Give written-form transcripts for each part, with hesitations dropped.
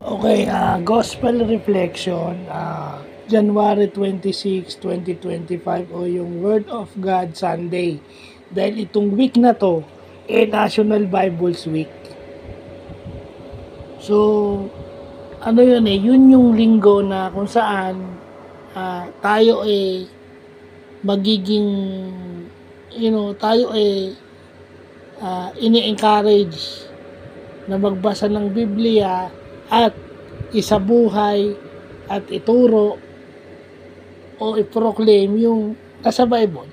Okay, Gospel Reflection, January 26, 2025 o yung Word of God Sunday. Dahil itong week na to, National Bibles Week. So, ano yun yun yung linggo na kung saan tayo magiging, tayo ini-encourage na magbasa ng Biblia at isabuhay at ituro o i-proclaim yung nasa Bible.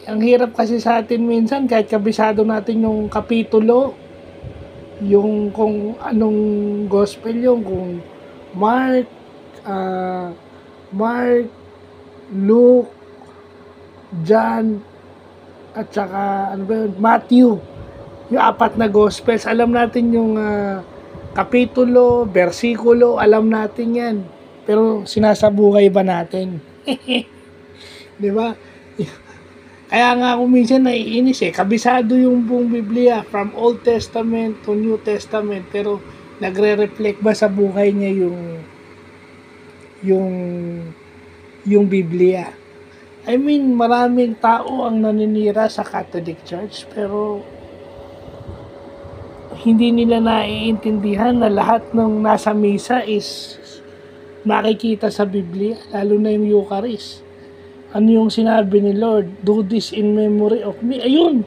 Ang hirap kasi sa atin minsan kahit kabisado natin yung kapitulo, yung kung anong gospel yung kung Mark, Mark, Luke, John, at saka Matthew. Yung apat na gospels, alam natin yung kapitulo, versikulo, alam natin yan. Pero sinasabuhay ba natin? Di ba? Kaya nga ako minsan naiinis kabisado yung buong Biblia from Old Testament to New Testament, pero nagre-reflect ba sa buhay niya yung Biblia? I mean, maraming tao ang naninira sa Catholic Church, pero hindi nila naiintindihan na lahat ng nasa misa is makikita sa Biblia, lalo na yung Eucharist. Ano yung sinabi ni Lord? Do this in memory of me. Ayun,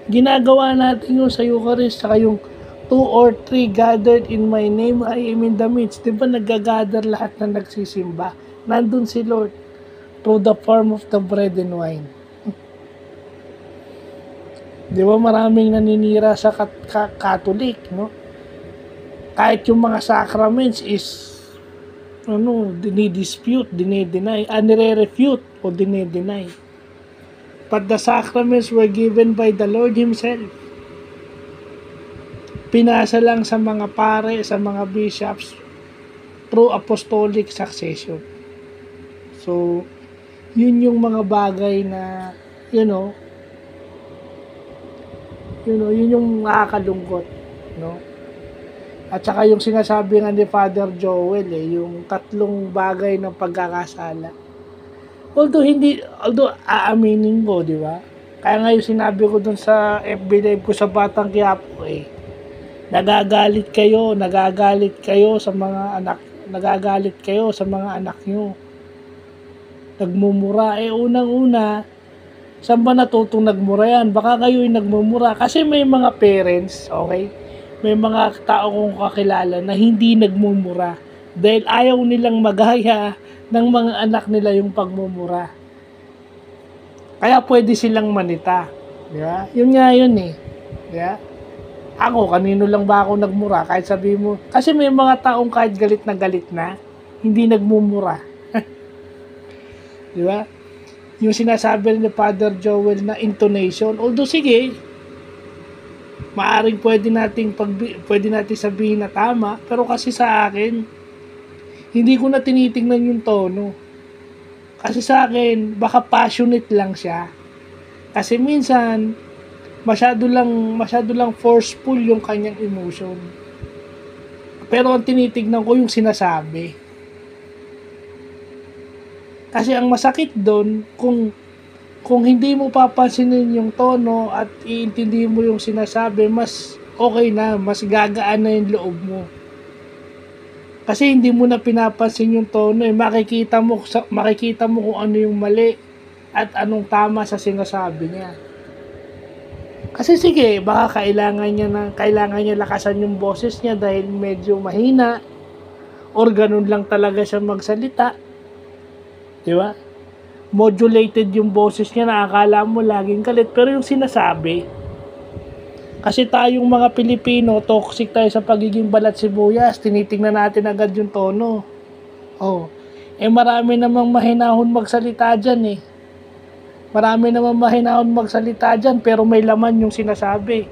ginagawa natin yun sa Eucharist, saka yung 2 or 3 gathered in my name, I am in the midst. Diba nag-gather lahat na nagsisimba? Nandun si Lord through the form of the bread and wine. Di ba maraming naninira sa Catholic, no? Kahit yung mga sacraments is dinidispute, dinideny, nire-refute o dinideny. But the sacraments were given by the Lord Himself. Pinasa lang sa mga pare, sa mga bishops through apostolic succession. So, yun yung mga bagay na, yun yung nakakalungkot, no? At saka yung sinasabi nga ni Father Joel, yung 3 bagay ng pagkakasala. Although aaminin ko, di ba? Kaya nga yung sinabi ko dun sa FB Live ko sa Batang Quiapo, nagagalit kayo sa mga anak nyo. Nagmumura, unang-una, saan ba natutong nagmura yan? Baka kayo yung nagmumura. Kasi may mga parents, okay? May mga tao kong kakilala na hindi nagmumura. Dahil ayaw nilang magaya ng mga anak nila yung pagmumura. Kaya pwede silang manita. Di ba? Yun nga yun Di ba? Ako, kanino lang ba ako nagmura? Kahit sabi mo, kasi may mga taong kahit galit na, hindi nagmumura. Di ba? Yung sinasabi ni Father Joel na intonation, although sige, maaring pwede nating sabihin na tama, pero kasi sa akin, hindi ko na tinitingnan yung tono. Kasi sa akin, baka passionate lang siya. Kasi minsan, masyado lang forceful yung kanyang emotion. Pero ang tinitignan ko yung sinasabi. Kasi ang masakit doon, kung hindi mo papansinin yung tono at iintindihin mo yung sinasabi, mas okay na, mas gagaan na yung loob mo. Kasi hindi mo na pinapansin yung tono, makikita mo kung ano yung mali at anong tama sa sinasabi niya. Kasi sige, baka kailangan niya lakasan yung boses niya dahil medyo mahina or ganun lang talaga siya magsalita. Di ba? Modulated yung boses niya na akala mo laging galit, pero yung sinasabi, kasi tayong mga Pilipino, toxic tayo sa pagiging balat sibuyas, tinitingnan natin agad yung tono. Marami namang mahinahon magsalita dyan pero may laman yung sinasabi.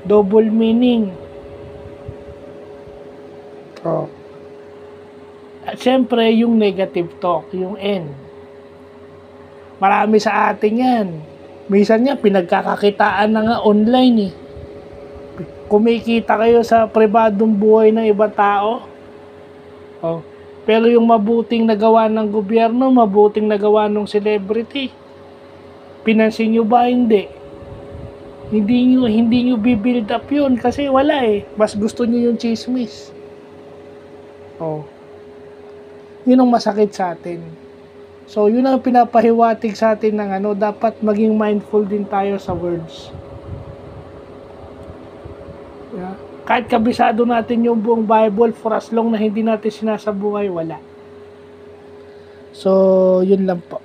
Double meaning. At syempre, yung negative talk, yung N. Marami sa atin yan. Minsan nga, pinagkakakitaan na nga online kumikita kayo sa pribadong buhay ng ibang tao. Oh. Pero yung mabuting nagawa ng gobyerno, mabuting nagawa ng celebrity, pinansin nyo ba? Hindi. Hindi nyo bibuild up yun kasi wala eh. Mas gusto nyo yung chismis. Oh. Yun ang masakit sa atin. So, yun ang pinapahiwatig sa atin ng dapat maging mindful din tayo sa words. Yeah. Kahit kabisado natin yung buong Bible, for as long na hindi natin sinasabuhay, wala. So, yun lang po.